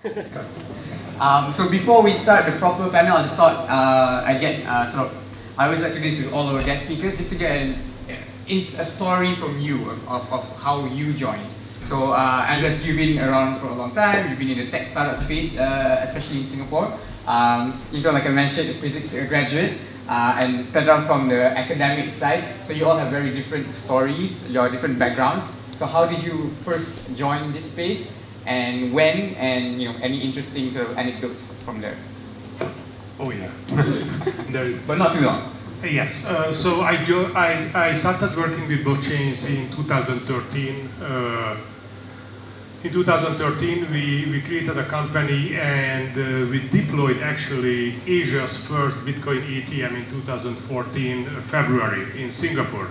So before we start the proper panel, I just thought I always like to do this with all our guest speakers, just to get a story from you of how you joined. So Andras, you've been around for a long time, you've been in the tech startup space, especially in Singapore. Like I mentioned, a physics graduate, and Petar from the academic side. So you all have very different stories, your different backgrounds. So how did you first join this space? And when, and any interesting sort of anecdotes from there? Oh yeah, there is. But not too long. Yes, so I started working with blockchains in 2013. In 2013, we created a company and we deployed actually Asia's first Bitcoin ATM in 2014 February in Singapore.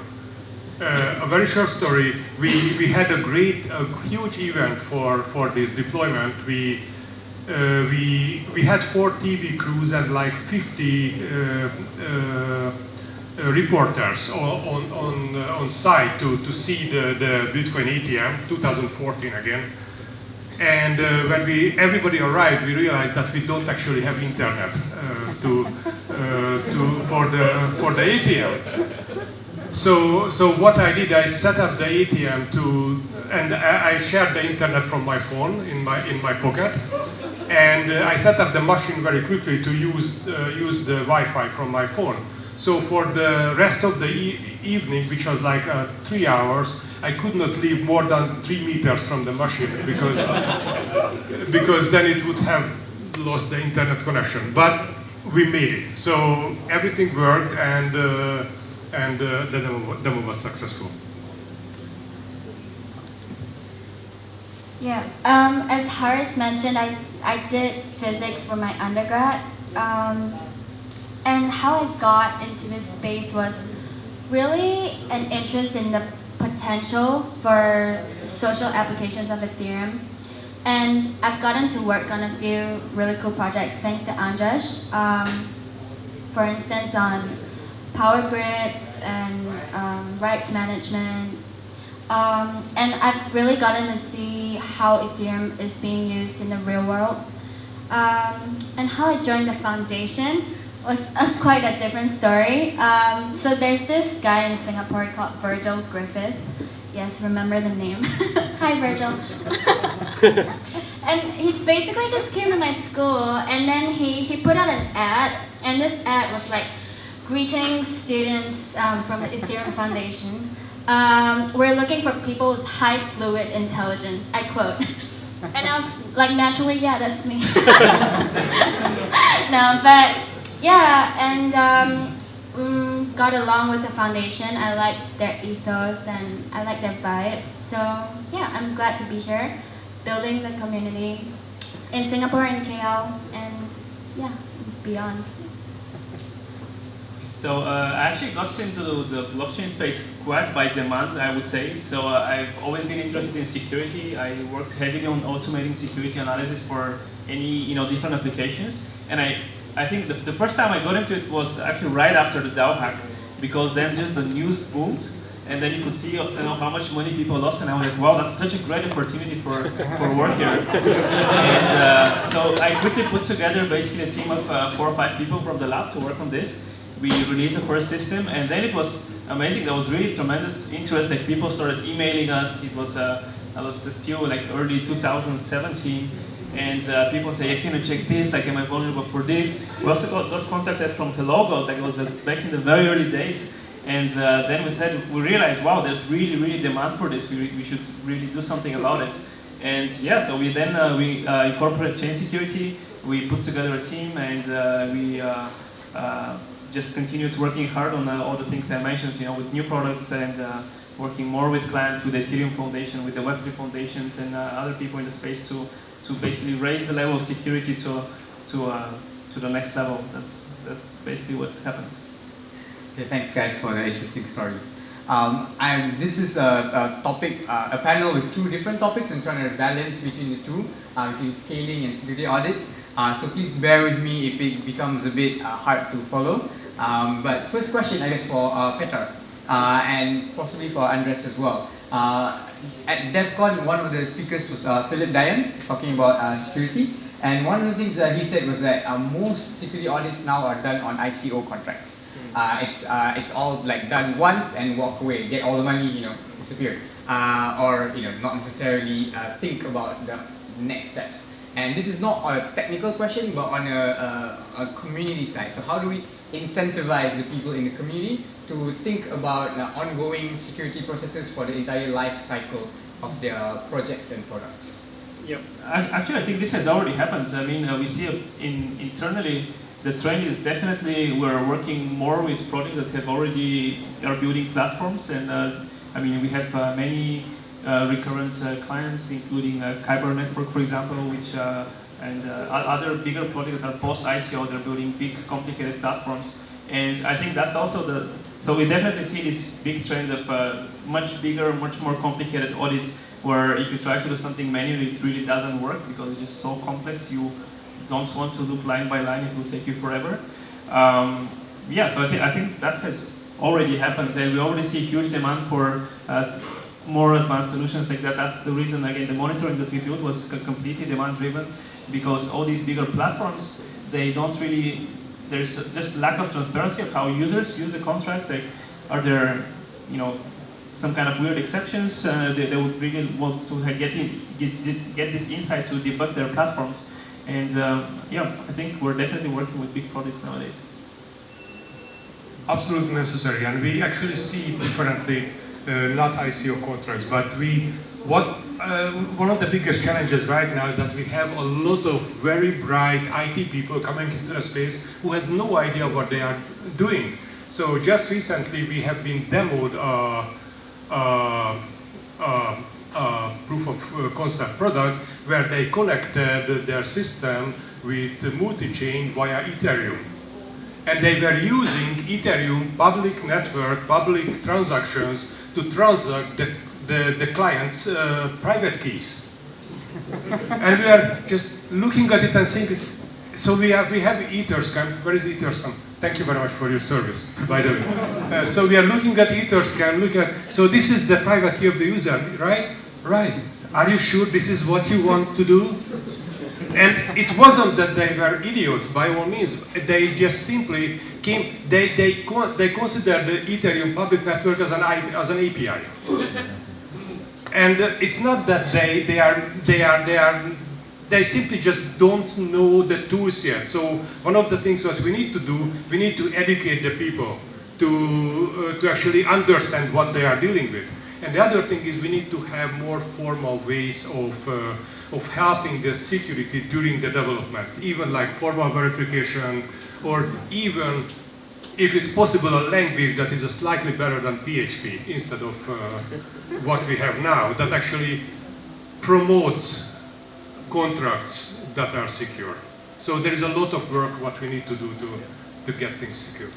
A very short story, we had a huge event for this deployment. We had 4 TV crews and like 50 reporters on site to see the Bitcoin ATM, 2014 again. And when everybody arrived, we realized that we don't actually have internet for the ATM. So what I did, I set up the ATM and I shared the internet from my phone in my pocket, and I set up the machine very quickly to use the Wi-Fi from my phone. So for the rest of the evening, which was like 3 hours, I could not leave more than 3 meters from the machine because then it would have lost the internet connection. But we made it. So everything worked, and the demo was successful. Yeah, as Harith mentioned, I did physics for my undergrad. And how I got into this space was really an interest in the potential for social applications of Ethereum. And I've gotten to work on a few really cool projects thanks to Andras. For instance, on power grids and rights management. And I've really gotten to see how Ethereum is being used in the real world. And how I joined the foundation was quite a different story. So there's this guy in Singapore called Virgil Griffith. Yes, remember the name. Hi, Virgil. And he basically just came to my school, and then he put out an ad, and this ad was like, "Greetings, students from the Ethereum Foundation. We're looking for people with high fluid intelligence," I quote. And I was like, naturally, yeah, that's me. No, but yeah, and got along with the foundation. I like their ethos and I like their vibe. So yeah, I'm glad to be here, building the community in Singapore and KL, and yeah, beyond. So I actually got into the blockchain space quite by demand, I would say. So I've always been interested in security. I worked heavily on automating security analysis for any different applications. And I think the first time I got into it was actually right after the DAO hack, because then just the news boomed, and then you could see how much money people lost, and I was like, wow, that's such a great opportunity for work here. And so I quickly put together basically a team of 4 or 5 people from the lab to work on this. We released the first system, and then it was amazing. There was really tremendous interest. Like, people started emailing us. It was I was still like early 2017, and people say, "Hey, can you check this? Like, am I vulnerable for this?" We also got contacted from Hello, like it was back in the very early days, and then we realized, wow, there's really demand for this. We should really do something about it. And yeah, so we then we incorporated chain security. We put together a team, and we just continued working hard on all the things I mentioned, with new products and working more with clients, with the Ethereum Foundation, with the Web3 foundations, and other people in the space to basically raise the level of security to the next level. That's basically what happens. Okay, thanks guys for the interesting stories. This is a topic, a panel with 2 different topics. I'm trying to balance between the 2, between scaling and security audits. So please bear with me if it becomes a bit hard to follow. But first question, I guess, for Petar, and possibly for Andras as well. At DevCon, one of the speakers was Philip Dian, talking about security. And one of the things that he said was that most security audits now are done on ICO contracts. It's all like done once and walk away, get all the money, disappear, or not necessarily think about the next steps. And this is not a technical question, but on a community side. So how do we incentivize the people in the community to think about ongoing security processes for the entire life cycle of their projects and products? Yeah, actually, I think this has already happened. I mean, we see internally the trend is definitely we're working more with projects that have already are building platforms, and I mean we have many recurrent clients, including Kyber Network, for example, which and other bigger projects that are post ICO. They're building big, complicated platforms, and I think that's also so we definitely see this big trend of much bigger, much more complicated audits, where if you try to do something manually, it really doesn't work because it's just so complex. You don't want to look line by line; it will take you forever. Yeah, so I think that has already happened, and we already see huge demand for more advanced solutions like that. That's the reason, again, the monitoring that we built was completely demand-driven, because all these bigger platforms, they don't really, there's just lack of transparency of how users use the contracts. Like, are there, some kind of weird exceptions? They would really want to get this insight to debug their platforms. And yeah, I think we're definitely working with big projects nowadays. Absolutely necessary, and we actually see differently, not ICO contracts, but one of the biggest challenges right now is that we have a lot of very bright IT people coming into the space who has no idea what they are doing. So just recently we have been demoed proof of concept product where they connected their system with multi-chain via Ethereum. And they were using Ethereum public network, public transactions to transact the client's private keys. And we are just looking at it and thinking, so we have EtherScan. Where is EtherScan? Thank you very much for your service, by the way. So we are looking at EtherScan, so this is the private key of the user, right? Right. Are you sure this is what you want to do? And it wasn't that they were idiots, by all means. They just simply came, they considered the Ethereum public network as an API. And it's not that they simply just don't know the tools yet. So one of the things that we need to do, we need to educate the people to actually understand what they are dealing with. And the other thing is we need to have more formal ways of helping the security during the development, even like formal verification, or even, if it's possible, a language that is slightly better than PHP instead of what we have now, that actually promotes contracts that are secure. So there is a lot of work what we need to do to get things secure.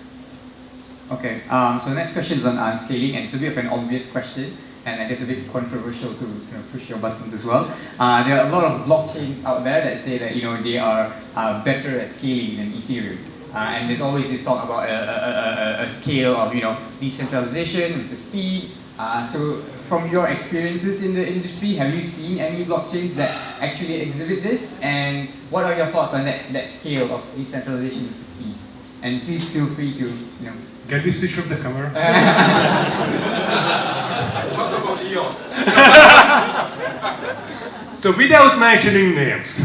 Okay, so the next question is on scaling, and it's a bit of an obvious question, and I guess a bit controversial to push your buttons as well. There are a lot of blockchains out there that say that they are better at scaling than Ethereum, and there's always this talk about a scale of decentralization with the speed. So from your experiences in the industry, have you seen any blockchains that actually exhibit this? And what are your thoughts on that scale of decentralization with the speed? And please feel free to Can we switch off the camera? Talk about EOS. So without mentioning names.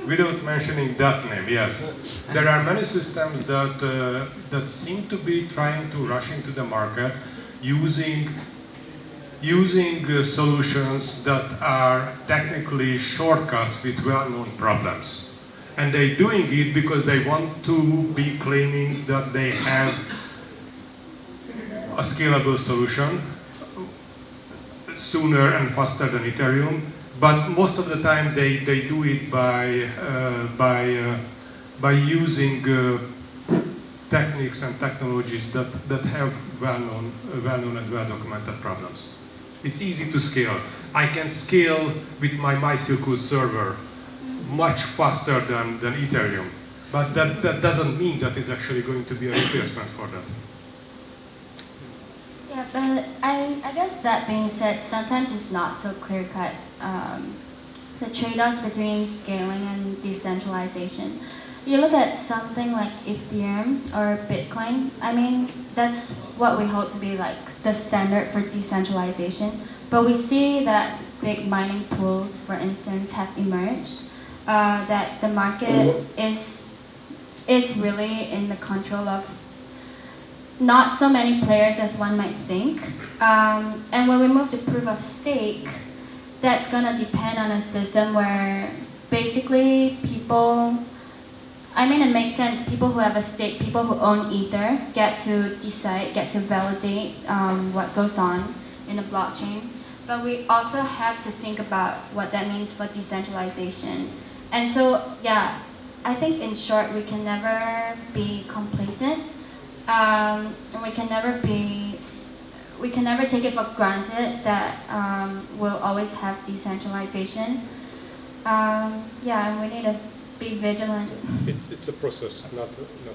Without mentioning that name, yes. There are many systems that seem to be trying to rush into the market using solutions that are technically shortcuts with well-known problems. And they're doing it because they want to be claiming that they have a scalable solution sooner and faster than Ethereum. But most of the time they do it by using techniques and technologies that have well-known and well-documented problems. It's easy to scale. I can scale with my MySQL server much faster than Ethereum. But that doesn't mean that it's actually going to be a replacement for that. Yeah, but I guess that being said, sometimes it's not so clear cut. The trade-offs between scaling and decentralization. You look at something like Ethereum or Bitcoin, I mean, that's what we hold to be like the standard for decentralization. But we see that big mining pools, for instance, have emerged, that the market is really in the control of not so many players as one might think. And when we move to proof of stake, that's gonna depend on a system where basically people, I mean, it makes sense. People who have a stake, people who own Ether, get to decide, get to validate what goes on in a blockchain. But we also have to think about what that means for decentralization. And so, yeah, I think in short, we can never be complacent. And we can never take it for granted that we'll always have decentralization. Yeah, and we need to be vigilant. It's a process, not yeah.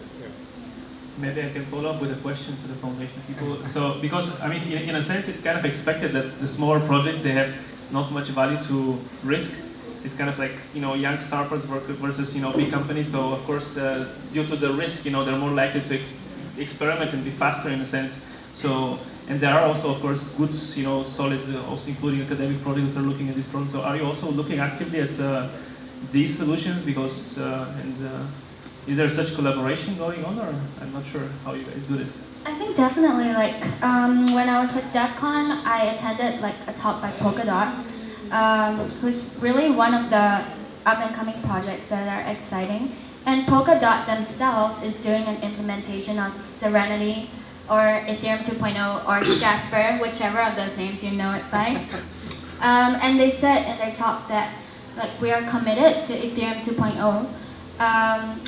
Maybe I can follow up with a question to the foundation people. So, because I mean, in a sense, it's kind of expected that the smaller projects, they have not much value to risk. So it's kind of like, young startups versus, big companies. So of course, due to the risk, they're more likely to experiment and be faster in a sense. So, and there are also, of course, good, solid, also including academic projects that are looking at this problem. So are you also looking actively at these solutions? Because, is there such collaboration going on, or I'm not sure how you guys do this? I think definitely, like, when I was at DEF CON, I attended like a talk by Polkadot, who's really one of the up-and-coming projects that are exciting. And Polkadot themselves is doing an implementation of Serenity, or Ethereum 2.0, or Jasper, whichever of those names you know it by. And they said in their talk that like we are committed to Ethereum 2.0.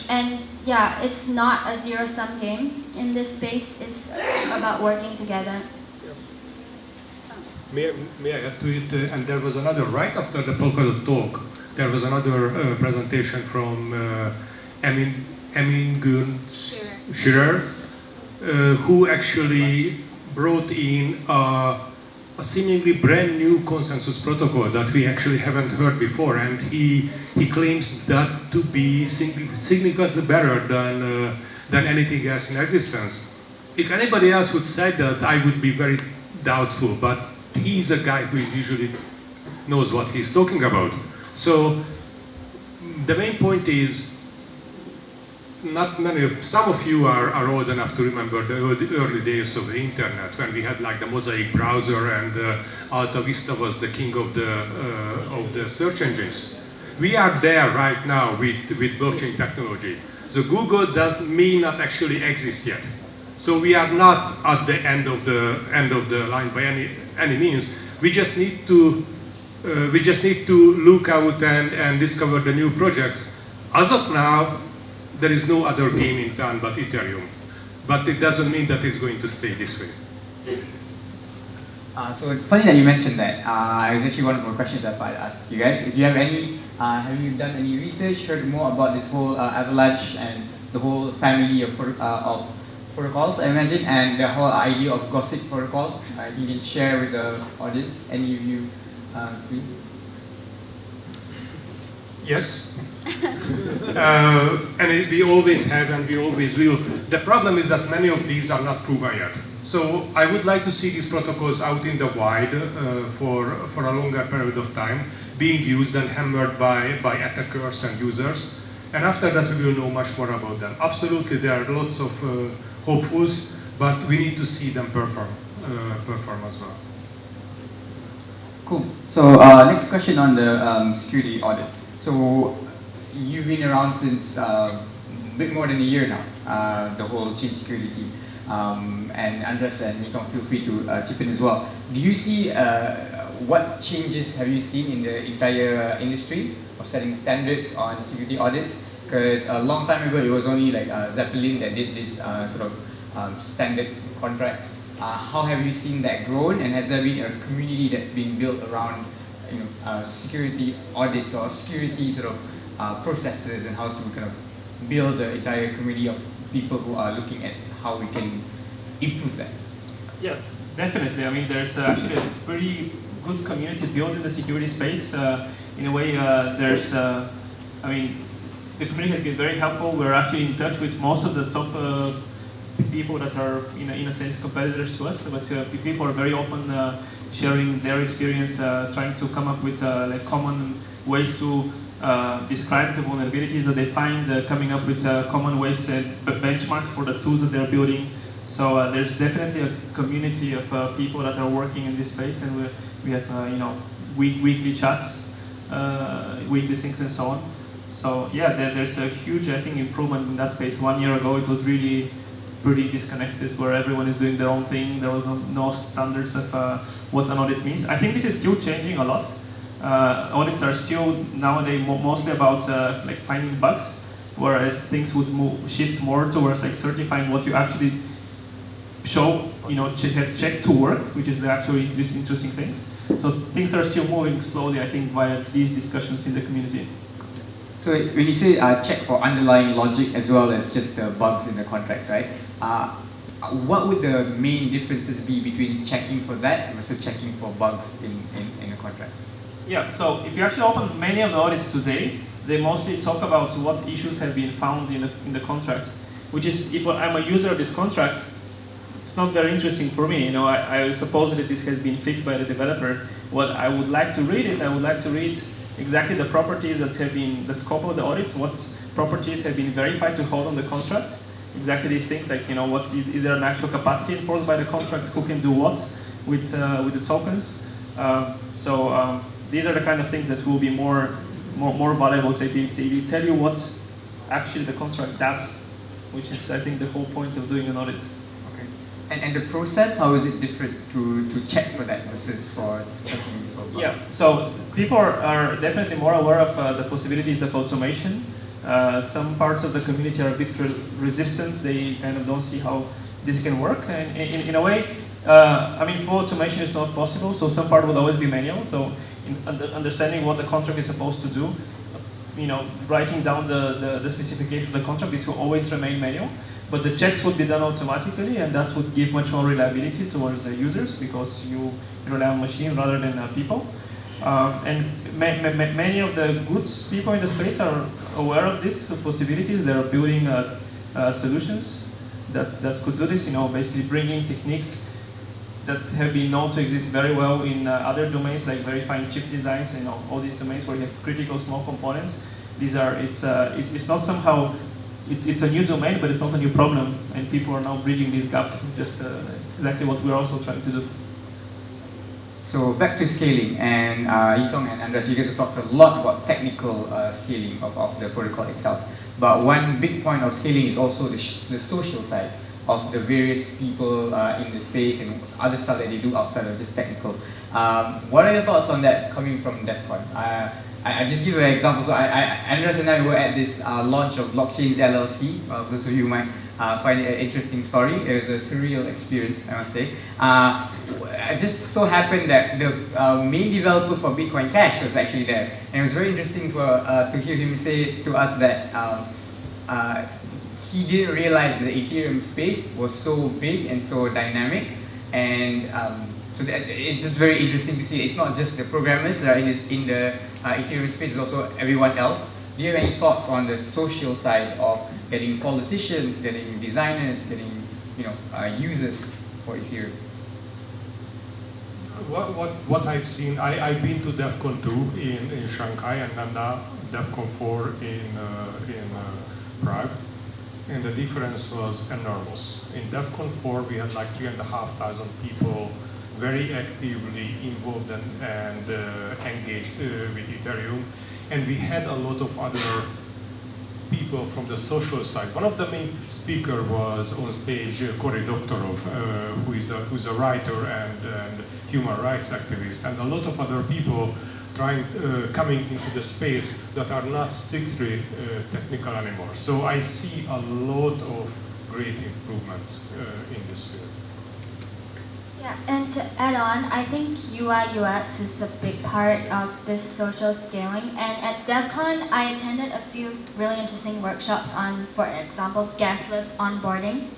And yeah, it's not a zero-sum game in this space. It's about working together. May I add to it? And there was another, right after the Polkadot talk, there was another presentation from Emin Schirer, who actually brought in a seemingly brand new consensus protocol that we actually haven't heard before, and he claims that to be significantly better than anything else in existence. If anybody else would say that, I would be very doubtful, but he's a guy who usually knows what he's talking about. So the main point is, some of you are old enough to remember the early days of the internet, when we had like the Mosaic browser and Alta Vista was the king of the search engines. We are there right now with blockchain technology. So Google may not actually exist yet. So we are not at the end of the line by any means. We just need to look out and discover the new projects. As of now, there is no other game in town but Ethereum. But it doesn't mean that it's going to stay this way. So funny that you mentioned that. It was actually one of the questions I thought I'd ask you guys. If you have any, have you done any research, heard more about this whole avalanche and the whole family of protocols, I imagine, and the whole idea of gossip protocol? You can share with the audience. Any of you speak? Yes. And we always have and we always will. The problem is that many of these are not proven yet. So I would like to see these protocols out in the wild for a longer period of time, being used and hammered by attackers and users. And after that we will know much more about them. Absolutely, there are lots of hopefuls, but we need to see them perform as well. Cool. So next question on the security audit. So you've been around since a bit more than a year now, the whole chain security team. And Andras and Nikon, feel free to chip in as well. Do you see what changes have you seen in the entire industry of setting standards on security audits? Because a long time ago, it was only like Zeppelin that did this sort of standard contracts. How have you seen that grown, and has there been a community that's been built around security audits or security sort of processes, and how to kind of build the entire community of people who are looking at how we can improve that? Yeah, Definitely. I mean, there's actually a pretty good community built in the security space. In a way, I mean, the community has been very helpful. We're actually in touch with most of the top people that are, in a sense, competitors to us. But people are very open, sharing their experience, trying to come up with like common ways to describe the vulnerabilities that they find, coming up with common ways, benchmarks for the tools that they're building. So there's definitely a community of people that are working in this space, and we have weekly chats, weekly things, and so on. So yeah, there's a huge, I think, improvement in that space. 1 year ago, it was really pretty disconnected, where everyone is doing their own thing. There was no standards of what an audit means. I think this is still changing a lot. Audits are still nowadays mostly about like finding bugs, whereas things would shift more towards like certifying what you actually show, have checked to work, which is the actually interesting things. So things are still moving slowly, I think, via these discussions in the community. So when you say check for underlying logic as well as just the bugs in the contracts, right? What would the main differences be between checking for that versus checking for bugs in a contract? Yeah, so if you actually open many of the audits today, they mostly talk about what issues have been found in the contract, which is, if I'm a user of this contract, it's not very interesting for me. I suppose that this has been fixed by the developer. What I would like to read is, I would like to read exactly the properties that have been, the scope of the audits, what properties have been verified to hold on the contract, exactly these things, like, is there an actual capacity enforced by the contract, who can do what with the tokens. These are the kind of things that will be more valuable. So they tell you what actually the contract does, which is, I think, the whole point of doing an audit. Okay. And the process, how is it different to check for that versus for checking for bugs? Yeah, so people are definitely more aware of the possibilities of automation. Some parts of the community are a bit resistant. They kind of don't see how this can work. And in a way, full automation is not possible, so some part will always be manual. So understanding what the contract is supposed to do, writing down the specification of the contract, this will always remain manual. But the checks would be done automatically, and that would give much more reliability towards the users, because you rely on machine rather than people. And many of the good people in the space are aware of these possibilities. They are building solutions that could do this, basically bringing techniques that have been known to exist very well in other domains, like verifying chip designs, all these domains where you have critical small components. It's not somehow, it's a new domain, but it's not a new problem, and people are now bridging this gap, just exactly what we're also trying to do. So back to scaling, and Yitong and Andras, you guys have talked a lot about technical scaling of the protocol itself. But one big point of scaling is also the social side of the various people in the space and other stuff that they do outside of just technical. What are your thoughts on that coming from DEF CON? I just give you an example. So Andras and I were at this launch of Blockchains LLC. Those of you might find it an interesting story. It was a surreal experience, I must say. It just so happened that the main developer for Bitcoin Cash was actually there. And it was very interesting to hear him say to us that he didn't realize the Ethereum space was so big and so dynamic. And so it's just very interesting to see. It's not just the programmers that are in the Ethereum space, it's also everyone else. Do you have any thoughts on the social side of getting politicians, getting designers, getting users for Ethereum? What I've seen, I've been to DEF CON 2 in Shanghai, and then now DEF CON 4 in Prague, and the difference was enormous. In DEF CON 4 we had like 3,500 people very actively involved and engaged with Ethereum, and we had a lot of other people from the social side. One of the main speakers was on stage Cory Doctorow, who's a writer and human rights activist, and a lot of other people coming into the space that are not strictly technical anymore. So I see a lot of great improvements in this field. Yeah, and to add on, I think UI UX is a big part of this social scaling. And at DEF CON, I attended a few really interesting workshops on, for example, Guestlist Onboarding.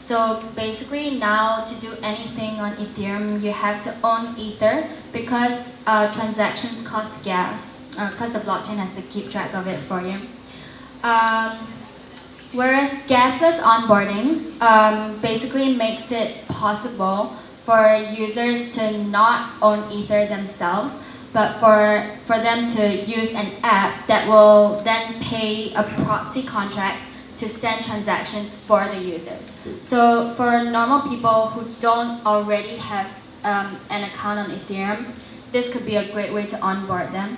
So basically now to do anything on Ethereum, you have to own Ether because transactions cost gas, because the blockchain has to keep track of it for you. Whereas Guestlist Onboarding basically makes it possible for users to not own Ether themselves, but for them to use an app that will then pay a proxy contract to send transactions for the users. So for normal people who don't already have an account on Ethereum, this could be a great way to onboard them.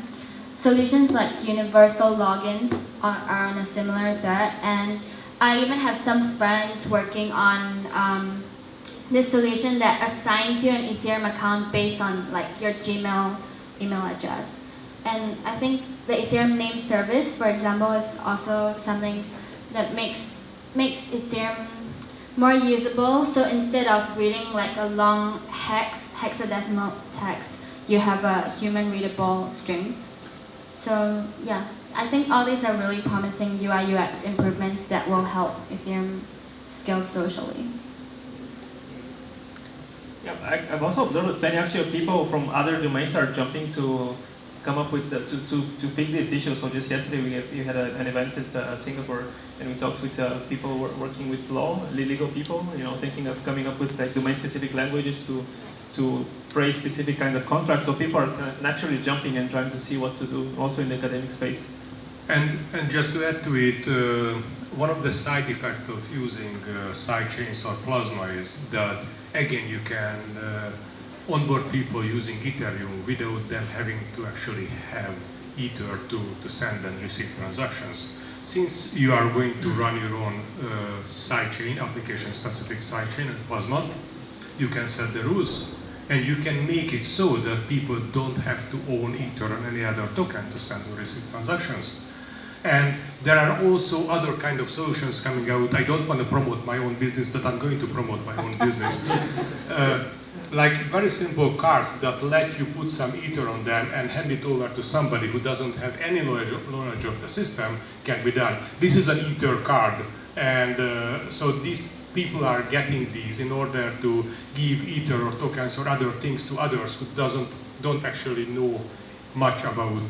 Solutions like universal logins are on a similar thread, and I even have some friends working on this solution that assigns you an Ethereum account based on like your Gmail email address. And I think the Ethereum name service, for example, is also something that makes Ethereum more usable. So instead of reading like a long hexadecimal text, you have a human readable string. So yeah, I think all these are really promising UI UX improvements that will help Ethereum scale socially. Yeah, I've also observed that many actually people from other domains are jumping to come up with to fix this issue. So just yesterday we had an event at Singapore, and we talked with people working with legal people, thinking of coming up with like domain-specific languages to phrase specific kind of contracts. So people are naturally jumping and trying to see what to do, also in the academic space. And just to add to it, one of the side effects of using sidechains or Plasma is that, again, you can onboard people using Ethereum without them having to actually have Ether to send and receive transactions. Since you are going to run your own sidechain, application-specific sidechain in Plasma, you can set the rules. And you can make it so that people don't have to own Ether or any other token to send or receive transactions. And there are also other kind of solutions coming out. I don't want to promote my own business, but I'm going to promote my own business. Like very simple cards that let you put some Ether on them and hand it over to somebody who doesn't have any knowledge of the system can be done. This is an Ether card, and so these people are getting these in order to give Ether or tokens or other things to others who don't actually know much about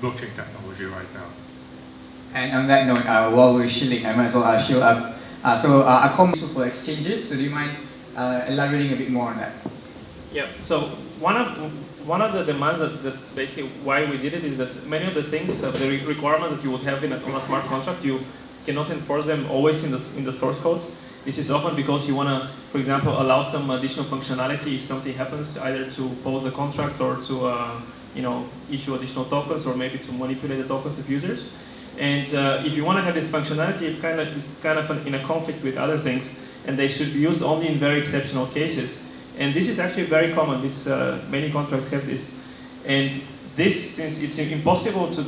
blockchain technology right now. And on that note, while we're shilling, I might as well shill up. A common issue for exchanges. So do you mind elaborating a bit more on that? Yeah. So one of the demands that's basically why we did it is that many of the things, the requirements that you would have on a smart contract, you cannot enforce them always in the source code. This is often because you want to, for example, allow some additional functionality if something happens, either to pause the contract or to issue additional tokens, or maybe to manipulate the tokens of users. And if you want to have this functionality, it's kind of in a conflict with other things, and they should be used only in very exceptional cases. And this is actually very common. Many contracts have this. And this, since it's impossible to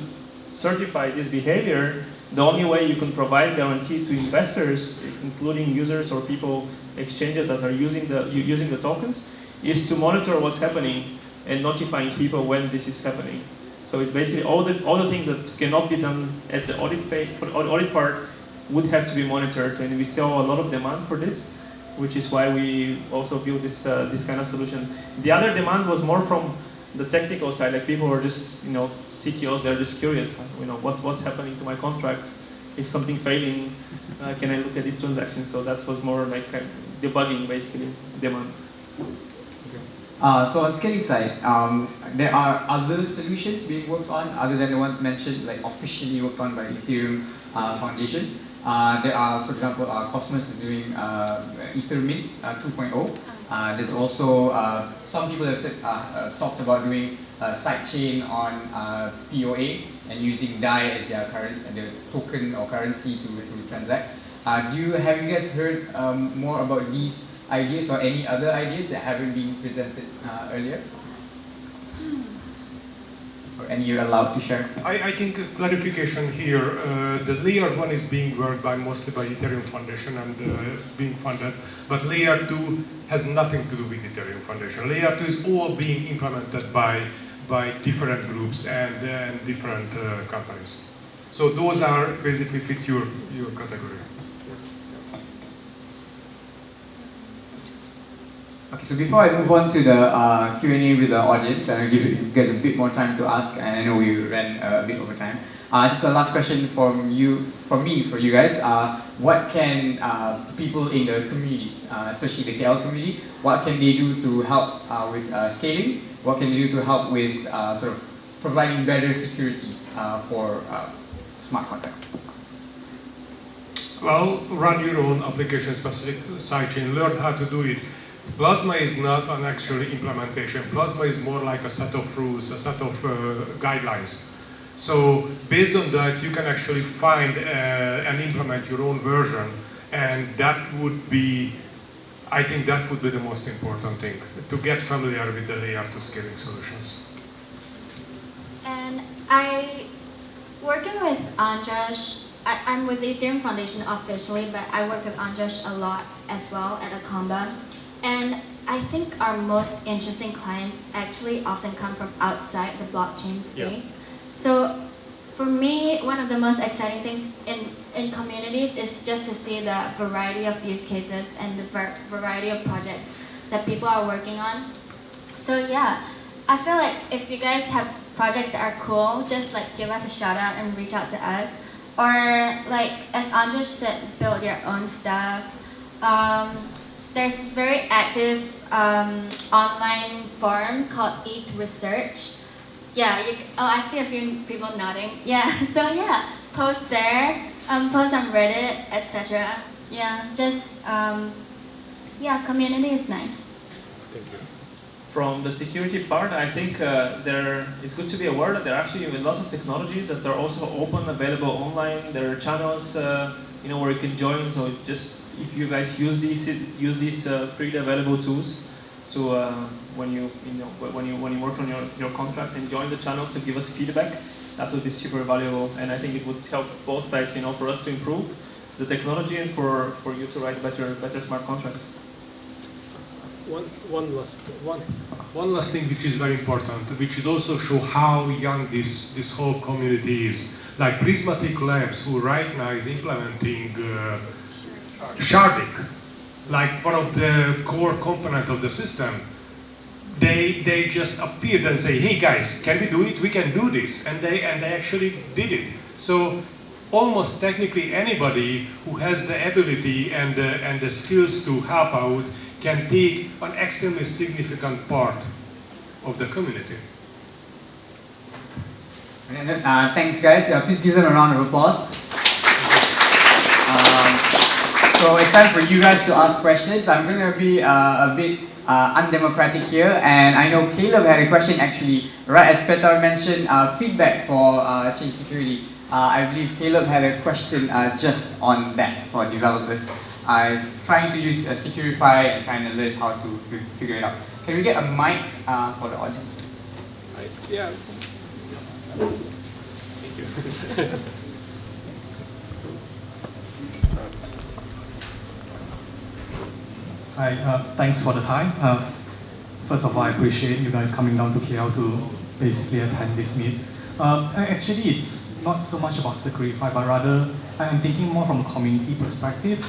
certify this behavior, the only way you can provide guarantee to investors, including users or people, exchanges that are using the tokens, is to monitor what's happening and notifying people when this is happening. So it's basically all the things that cannot be done at the audit part would have to be monitored, and we saw a lot of demand for this, which is why we also built this kind of solution. The other demand was more from the technical side, like people were just CTOs, they're just curious, what's happening to my contracts? Is something failing? Can I look at this transaction? So that was more like debugging, basically, demand. So on scaling side, there are other solutions being worked on other than the ones mentioned, like officially worked on by Ethereum Foundation. There are, for example, Cosmos is doing Ethereum 2.0. There's also some people have said, talked about doing a sidechain on POA and using DAI as their the token or currency to transact. Have you guys heard more about these ideas or any other ideas that haven't been presented earlier? Or any you're allowed to share? I think a clarification here, the layer 1 is being worked mostly by Ethereum Foundation and being funded, but layer 2 has nothing to do with Ethereum Foundation. Layer 2 is all being implemented by different groups and different companies. So those are basically fit your category. Okay, so before I move on to the Q&A with the audience, and I'll give you guys a bit more time to ask, and I know we ran a bit over time. Just a last question from you guys. What can people in the communities, especially the KL community, what can they do to help with scaling? What can they do to help with sort of providing better security for smart contracts? Well, run your own application-specific sidechain. Learn how to do it. Plasma is not an actual implementation. Plasma is more like a set of rules, a set of guidelines. So based on that, you can actually find and implement your own version, and that would be, I think that would be the most important thing, to get familiar with the layer 2 scaling solutions. And working with Andras, I'm with the Ethereum Foundation officially, but I work with Andras a lot as well at Akamba. And I think our most interesting clients actually often come from outside the blockchain space. Yeah. So for me, one of the most exciting things in communities is just to see the variety of use cases and the variety of projects that people are working on. So yeah, I feel like if you guys have projects that are cool, just like give us a shout out and reach out to us. Or like as Andras said, build your own stuff. There's very active online forum called ETH Research. Yeah, I see a few people nodding. Yeah, so yeah, post there, post on Reddit, etc. Yeah, just, yeah, community is nice. Thank you. From the security part, I think it's good to be aware that there are actually lots of technologies that are also open, available online. There are channels, where you can join. So just if you guys use these freely available tools to when you work on your contracts and join the channels to give us feedback, that would be super valuable. And I think it would help both sides, for us to improve the technology and for you to write better smart contracts. One last thing which is very important, which should also show how young this whole community is. Like Prismatic Labs, who right now is implementing sharding, like one of the core component of the system. They just appeared and say, hey guys, can we do it? We can do this, and they actually did it. So almost technically anybody who has the ability and the skills to help out can take an extremely significant part of the community. Thanks guys, please give them a round of applause. So it's time for you guys to ask questions. I'm going to be a bit undemocratic here, and I know Caleb had a question actually, right as Petar mentioned, feedback for chain security. I believe Caleb had a question just on that for developers. I'm trying to use Securify and trying to learn how to figure it out. Can we get a mic for the audience? Yeah. Thank you. Hi, thanks for the time. First of all, I appreciate you guys coming down to KL to basically attend this meet. Actually, it's not so much about Securify, but rather I'm thinking more from a community perspective.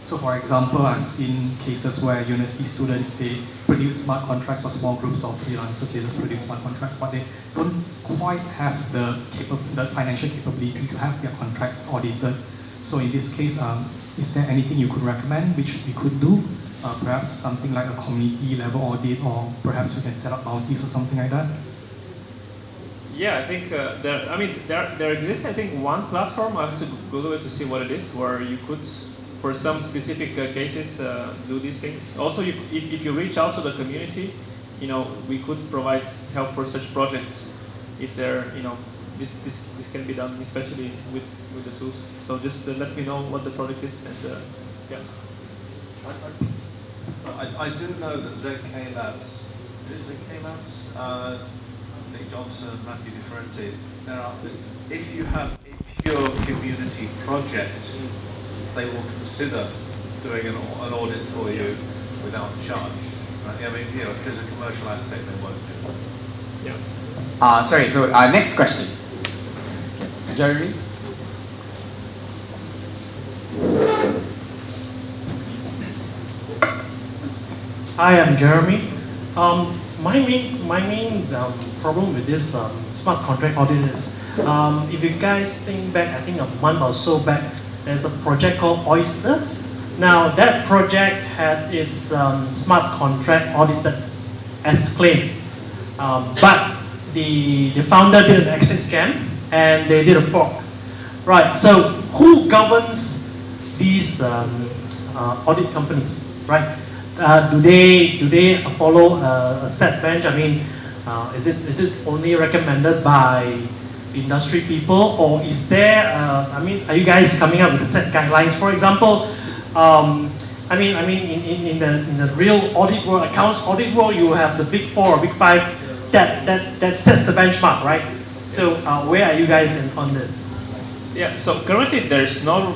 So for example, I've seen cases where university students, they produce smart contracts, or small groups of freelancers, they just produce smart contracts, but they don't quite have the financial capability to have their contracts audited. So in this case, is there anything you could recommend which we could do? Perhaps something like a community level audit, or perhaps we can set up bounties or something like that? Yeah, I think there exists, I think, one platform. I have to Google it to see what it is, where you could, for some specific cases, do these things. Also, if you reach out to the community, we could provide help for such projects if they're, this can be done, especially with the tools. So just let me know what the product is, and yeah. I didn't know that ZK Labs, Nick Johnson, Matthew Differenti, if you have a pure community project, they will consider doing an audit for you without charge. Right? I mean, if there's a commercial aspect, they won't do it. Yeah. Sorry, so next question. Jeremy? Hi, I'm Jeremy. My main problem with this smart contract audit is, if you guys think back, I think a month or so back, there's a project called Oyster. Now that project had its smart contract audited as claimed, but the founder did an exit scam and they did a fork. Right. So who governs these audit companies? Right. Do they follow a set bench? I mean, is it only recommended by industry people, or is there? Are you guys coming up with a set guidelines? For example, in the real audit world, accounts audit world, you have the big 4 or big 5 that sets the benchmark, right? So where are you guys on this? Yeah. So currently there's no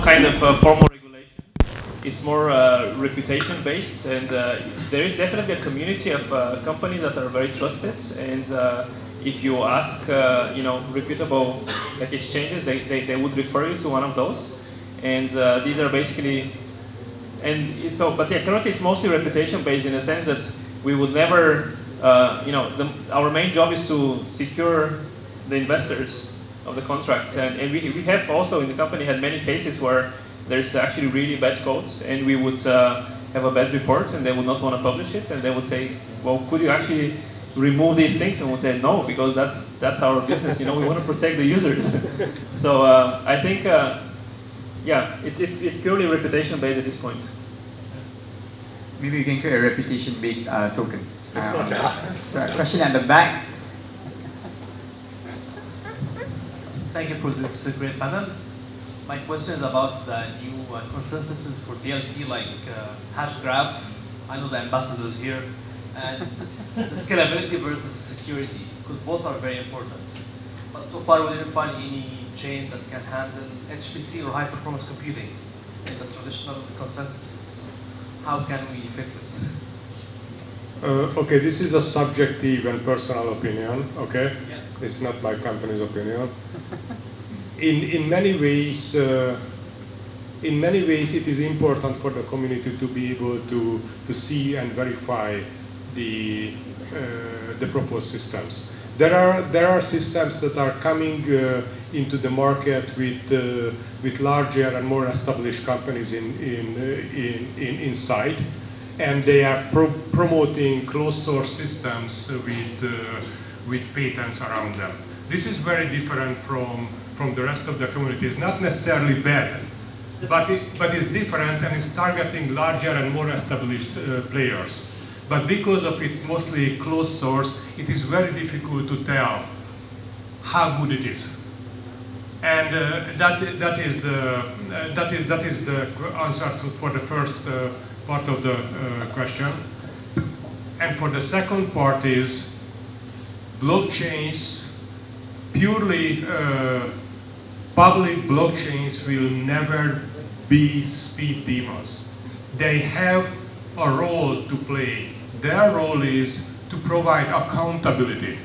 kind of formal regulation. It's more reputation based, and there is definitely a community of companies that are very trusted. And if you ask, reputable exchanges, they would refer you to one of those. And these are basically, currently it's mostly reputation based in the sense that we would never, our main job is to secure the investors of the contracts, and we have also in the company had many cases where there's actually really bad codes, and we would have a bad report, and they would not want to publish it, and they would say, well, could you actually remove these things? And we would say no, because that's our business. We want to protect the users. So I think, it's purely reputation based at this point. Maybe we can create a reputation-based token. So a question at the back. Thank you for this great panel. My question is about the new consensus for DLT, like hash graph. I know the ambassadors here, and the scalability versus security, because both are very important. But so far, we didn't find any chain that can handle HPC or high performance computing in the traditional consensus. How can we fix this? Okay, this is a subjective and personal opinion. Okay, Yeah. It's not my company's opinion. In many ways, it is important for the community to be able to see and verify the proposed systems. There are systems that are coming into the market with larger and more established companies inside, and they are promoting closed source systems with patents around them. This is very different from the rest of the community. It's not necessarily bad, but it's different, and it's targeting larger and more established players. But because of its mostly closed source, it is very difficult to tell how good it is. And that is the answer for the first part of the question. And for the second part is blockchains, purely public blockchains will never be speed demons. They have a role to play. Their role is to provide accountability.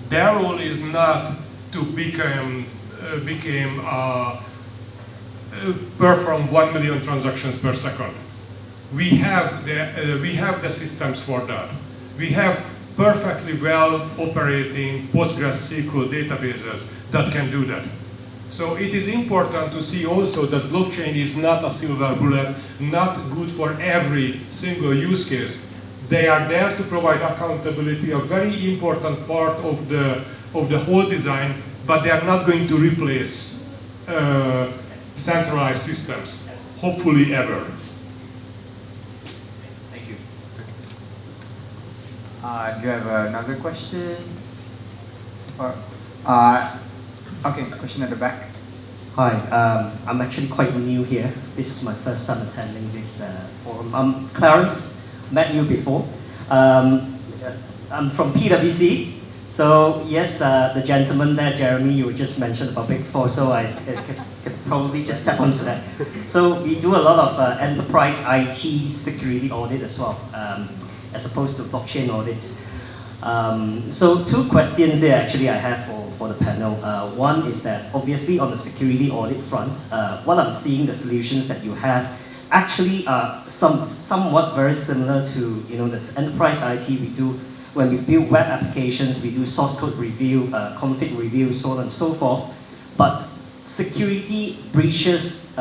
Their role is not to perform 1 million transactions per second. We have the systems for that. We have perfectly well operating PostgreSQL databases that can do that. So it is important to see also that blockchain is not a silver bullet, not good for every single use case. They are there to provide accountability, a very important part of the whole design, but they are not going to replace centralized systems, hopefully ever. Thank you. Do you have another question? Okay, question at the back. Hi, I'm actually quite new here. This is my first time attending this forum. I'm Clarence, met you before. I'm from PwC. So yes, the gentleman there, Jeremy, you just mentioned about Big Four, so I could probably just tap onto that. So we do a lot of enterprise IT security audit as well, as opposed to blockchain audit. So two questions here actually I have for the panel. One is that obviously on the security audit front, what I'm seeing the solutions that you have actually are somewhat very similar to this enterprise IT we do when we build web applications. We do source code review, config review, so on and so forth. But security breaches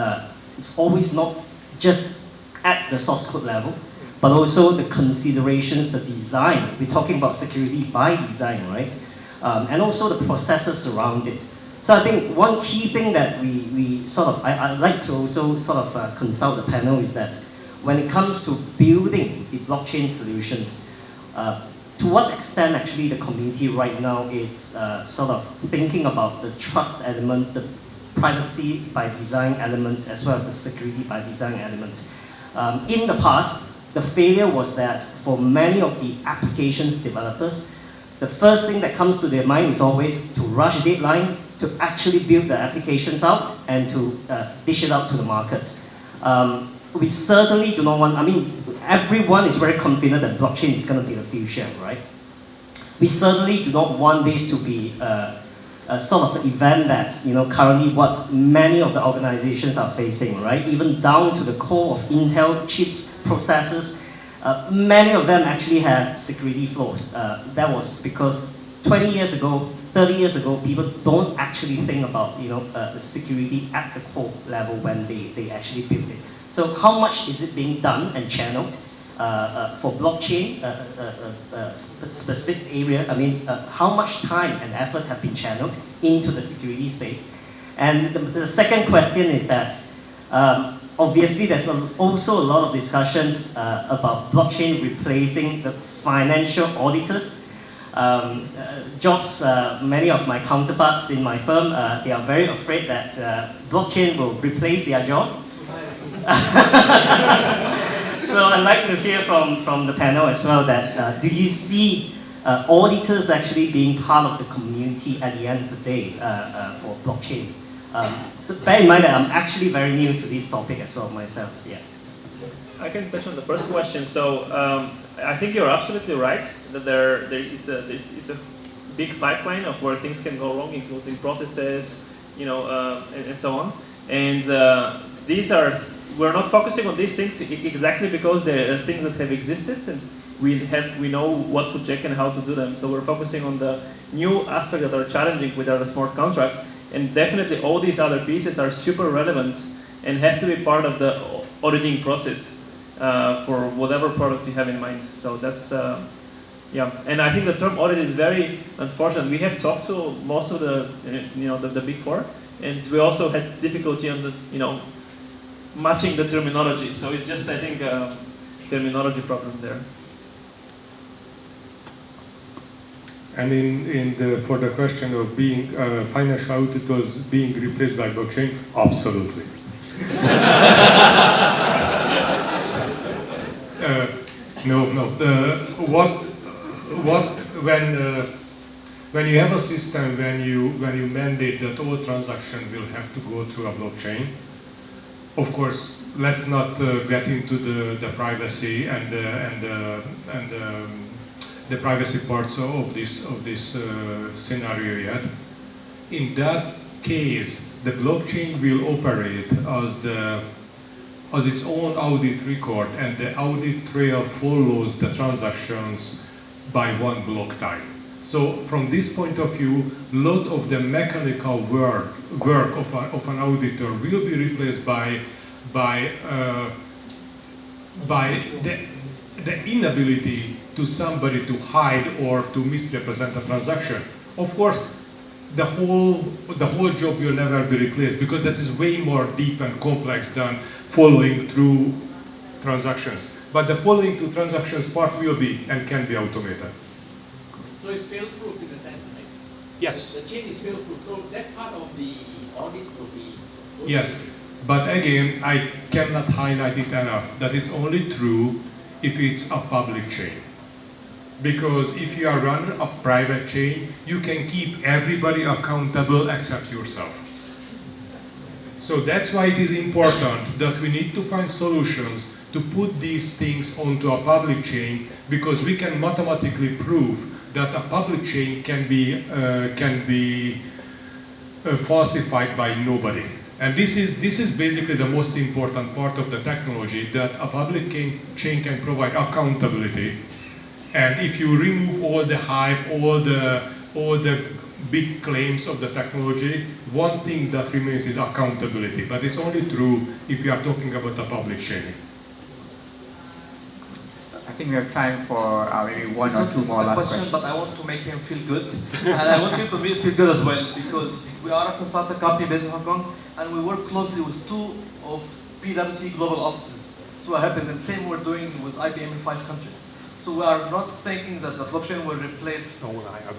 it's always not just at the source code level, but also the considerations, the design. We're talking about security by design, right? And also the processes around it. So I think one key thing that I'd like to also sort of consult the panel is that when it comes to building the blockchain solutions, to what extent actually the community right now is sort of thinking about the trust element, the privacy by design element, as well as the security by design element. In the past, the failure was that for many of the applications developers, the first thing that comes to their mind is always to rush deadline, to actually build the applications out and to dish it out to the market. We certainly do not want, everyone is very confident that blockchain is going to be the future, right? We certainly do not want this to be a sort of an event that, currently what many of the organizations are facing, right? Even down to the core of Intel chips, processors, many of them actually have security flaws. That was because 20 years ago, 30 years ago, people don't actually think about the security at the core level when they actually built it. So how much is it being done and channeled for blockchain specific area? How much time and effort have been channeled into the security space? And the second question is that obviously there's also a lot of discussions about blockchain replacing the financial auditors. Jobs, many of my counterparts in my firm, they are very afraid that blockchain will replace their job. So I'd like to hear from the panel as well that do you see auditors actually being part of the community at the end of the day for blockchain? So bear in mind that I'm actually very new to this topic as well myself. Yeah. I can touch on the first question. So I think you're absolutely right that it's a big pipeline of where things can go wrong, including processes, and so on. And we're not focusing on these things exactly because they are things that have existed and we know what to check and how to do them. So we're focusing on the new aspects that are challenging with our smart contracts. And definitely all these other pieces are super relevant and have to be part of the auditing process for whatever product you have in mind. So that's, yeah. And I think the term audit is very unfortunate. We have talked to most of the big four, and we also had difficulty on the, matching the terminology. So it's just, I think, terminology problem there. And for the question of being financial auditors being replaced by blockchain, absolutely. When you have a system, when you mandate that all transactions will have to go through a blockchain, of course, let's not get into the privacy and the privacy parts of this scenario yet. In that case, the blockchain will operate as its own audit record, and the audit trail follows the transactions by one block time. So from this point of view, a lot of the mechanical work of an auditor will be replaced by the inability to somebody to hide or to misrepresent a transaction. Of course, the whole job will never be replaced because that is way more deep and complex than following through transactions. But the following through transactions part will be and can be automated. So it's fail-proof in a sense, right? Yes. The chain is fail-proof, so that part of the audit will be... Yes, but again, I cannot highlight it enough that it's only true if it's a public chain. Because if you are running a private chain, you can keep everybody accountable except yourself. So that's why it is important that we need to find solutions to put these things onto a public chain, because we can mathematically prove that a public chain can be falsified by nobody. And this is basically the most important part of the technology, that a public chain can provide accountability. And if you remove all the hype, all the big claims of the technology, one thing that remains is accountability. But it's only true if you are talking about a public chain. I think we have time for maybe one or two more last questions. But I want to make him feel good, and I want you to feel good as well, because we are a consulting company based in Hong Kong, and we work closely with 2 of PwC global offices. So we're helping them. Same we're doing with IBM in 5 countries. So we are not thinking that the blockchain will replace. No, I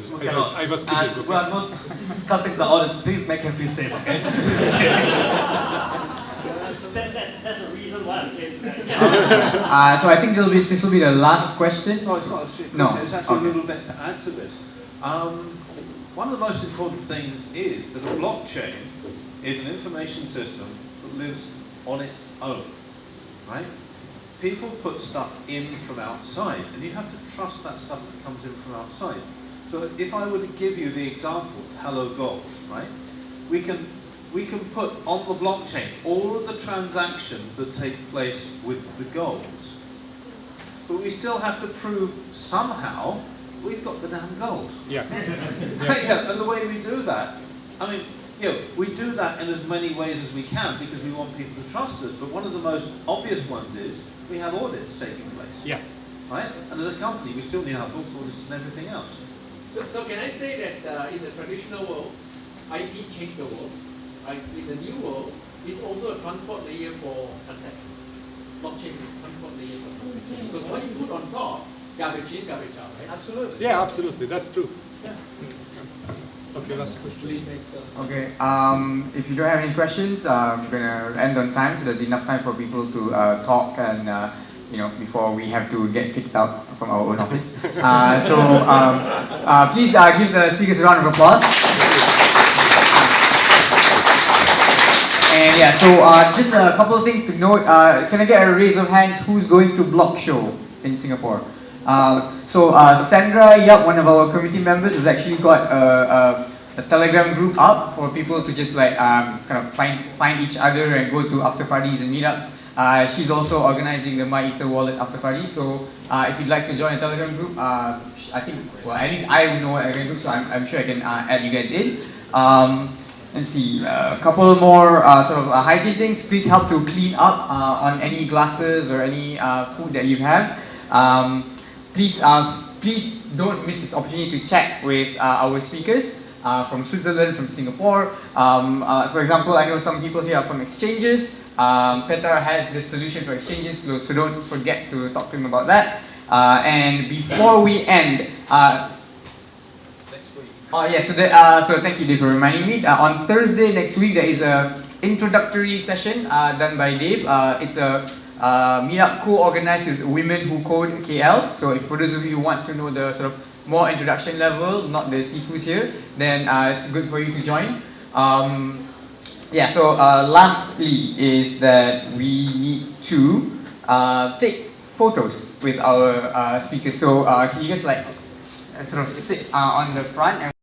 was kidding. And we are not cutting the audits. Please make him feel safe, okay? That's a reason why I'm here today. So I think this will be the last question. No, it's not a question. No. It's actually a little bit to add to this. One of the most important things is that a blockchain is an information system that lives on its own, right? People put stuff in from outside, and you have to trust that stuff that comes in from outside. So if I were to give you the example of Hello Gold, right? We can put on the blockchain all of the transactions that take place with the gold. But we still have to prove somehow we've got the damn gold. Yeah. Yeah, and the way we do that, I mean, we do that in as many ways as we can because we want people to trust us, but one of the most obvious ones is we have audits taking place. Yeah. Right? And as a company, we still need our books, audits, and everything else. So can I say that in the traditional world, IT changed the world? Right? In the new world, it's also a transport layer for transactions. Blockchain is a transport layer for transactions. Because what you put on top, garbage in, garbage out, right? Absolutely. Yeah, absolutely. That's true. Yeah. Okay, last question. Okay. If you don't have any questions, I'm gonna end on time, so there's enough time for people to talk and before we have to get kicked out from our own office. Please give the speakers a round of applause. And yeah, so just a couple of things to note. Can I get a raise of hands? Who's going to Block Show in Singapore? Sandra Yap, one of our committee members, has actually got a Telegram group up for people to just kind of find each other and go to after parties and meetups. She's also organizing the My Ether Wallet after party. So if you'd like to join a Telegram group, I think, well, at least I know a Telegram group, so I'm sure I can add you guys in. Let's see, a couple more hygiene things. Please help to clean up on any glasses or any food that you have. Please don't miss this opportunity to chat with our speakers from Switzerland, from Singapore. For example, I know some people here are from exchanges. Petar has the solution for exchanges, so don't forget to talk to him about that. And before we end, so thank you, Dave, for reminding me. On Thursday next week, there is a introductory session done by Dave. It's a meetup co-organized with Women Who Code KL. So if for those of you who want to know the sort of more introduction level, not the Sifus here, then it's good for you to join. Lastly is that we need to take photos with our speakers. So can you guys sort of sit on the front and